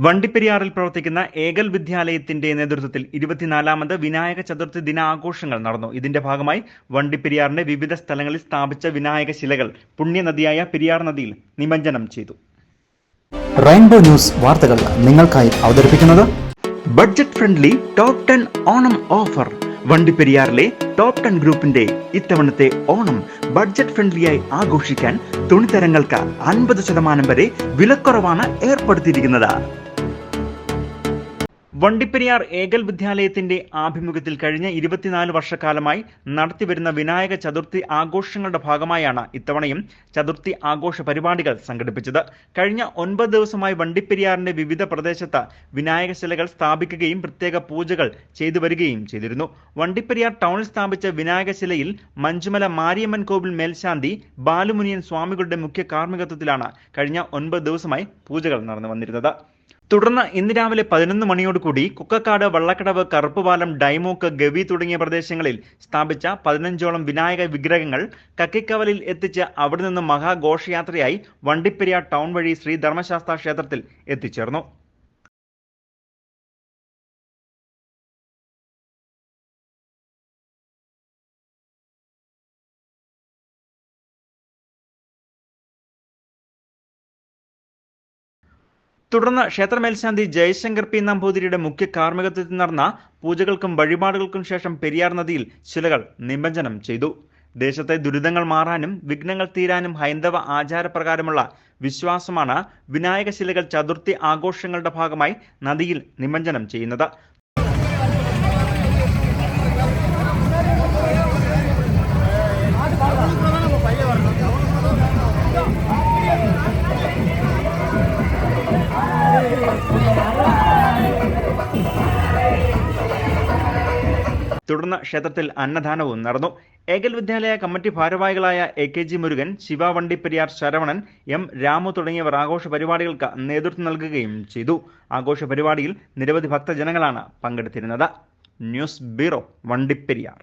വണ്ടിപ്പെരിയാറിൽ പ്രവർത്തിക്കുന്ന ഏകൽ വിദ്യാലയത്തിന്റെ നേതൃത്വത്തിൽ 24ാമത് വിനായക ചതുർത്ഥി ദിനാഘോഷങ്ങൾ നടന്നു. ഇതിന്റെ ഭാഗമായി വണ്ടിപ്പെരിയാറിന്റെ വിവിധ സ്ഥലങ്ങളിൽ സ്ഥാപിച്ച വിനായക ശിലകൾ പുണ്യനദിയായ പെരിയാർ നദിയിൽ നിമജ്ജനം ചെയ്തു. റെയിൻബോ ന്യൂസ് വാർത്തകൾ നിങ്ങൾക്കായി അവതരിപ്പിക്കുന്നത് budget friendly top 10 Onam offer. വണ്ടിപ്പെരിയാറിലെ ടോപ്പ് 10 ഗ്രൂപ്പിന്റെ ഇത്തവണത്തെ ഓണം ബഡ്ജറ്റ് ഫ്രണ്ട്ലിയായി ആഘോഷിക്കാൻ തുണിത്തരങ്ങൾക്ക് 50% വരെ വിലക്കുറവാണ് ഏർപ്പെടുത്തിയിരിക്കുന്നത്. വണ്ടിപ്പെരിയാർ ഏകൽ വിദ്യാലയത്തിന്റെ ആഭിമുഖ്യത്തിൽ കഴിഞ്ഞ 24 വർഷക്കാലമായി നടത്തിവരുന്ന വിനായക ചതുർത്ഥി ആഘോഷങ്ങളുടെ ഭാഗമായാണ് ഇത്തവണയും ചതുർത്ഥി ആഘോഷ പരിപാടികൾ സംഘടിപ്പിച്ചത്. കഴിഞ്ഞ 9 ദിവസമായി വണ്ടിപ്പെരിയാറിന്റെ വിവിധ പ്രദേശത്ത് വിനായക ശിലകൾ സ്ഥാപിക്കുകയും പ്രത്യേക പൂജകൾ ചെയ്തു വരികയും ചെയ്തിരുന്നു. വണ്ടിപ്പെരിയാർ ടൗണിൽ സ്ഥാപിച്ച വിനായക ശിലയിൽ മഞ്ചുമല മാരിയമ്മൻ കോവിൽ മേൽശാന്തി ബാലുമുനിയൻ സ്വാമികളുടെ മുഖ്യ കാർമ്മികത്വത്തിലാണ് കഴിഞ്ഞ 9 ദിവസമായി പൂജകൾ നടന്നു വന്നിരുന്നത്. തുടർന്ന് ഇന്ന് രാവിലെ 11 മണിയോടുകൂടി കുക്കക്കാട്, വള്ളക്കടവ്, കറുപ്പുപാലം, ഡൈമൂക്ക്, ഗവി തുടങ്ങിയ പ്രദേശങ്ങളിൽ സ്ഥാപിച്ച 15ഓളം വിനായക വിഗ്രഹങ്ങൾ കക്കിക്കവലിൽ എത്തിച്ച് അവിടെ നിന്ന് മഹാഘോഷയാത്രയായി വണ്ടിപ്പെരിയാർ ടൗൺ വഴി ശ്രീ ധർമ്മശാസ്ത്ര ക്ഷേത്രത്തിൽ എത്തിച്ചേർന്നു. തുടർന്ന് ക്ഷേത്രമേൽശാന്തി ജയശങ്കർ പി നമ്പൂതിരിയുടെ മുഖ്യ കാർമ്മികത്വത്തിൽ നടന്ന പൂജകൾക്കും വഴിപാടുകൾക്കും ശേഷം പെരിയാർ നദിയിൽ ശിലകൾ നിമജ്ജനം ചെയ്തു. ദേശത്തെ ദുരിതങ്ങൾ മാറാനും വിഘ്നങ്ങൾ തീരാനും ഹൈന്ദവ ആചാരപ്രകാരമുള്ള വിശ്വാസമാണ് വിനായക ശിലകൾ ചതുർത്ഥി ആഘോഷങ്ങളുടെ ഭാഗമായി നദിയിൽ നിമജ്ജനം ചെയ്യുന്നത്. തുടർന്ന് ക്ഷേത്രത്തിൽ അന്നദാനവും നടന്നു. ഏകൽ വിദ്യാലയ കമ്മിറ്റി ഭാരവാഹികളായ AKG മുരുകൻ, ശിവ വണ്ടിപ്പെരിയാർ, ശരവണൻ, M രാമു തുടങ്ങിയവർ ആഘോഷ പരിപാടികൾക്ക് നേതൃത്വം നൽകുകയും ചെയ്തു. ആഘോഷ പരിപാടിയിൽ നിരവധി ഭക്തജനങ്ങളാണ് പങ്കെടുത്തിരുന്നത്. News bureau, Vandiperiyar.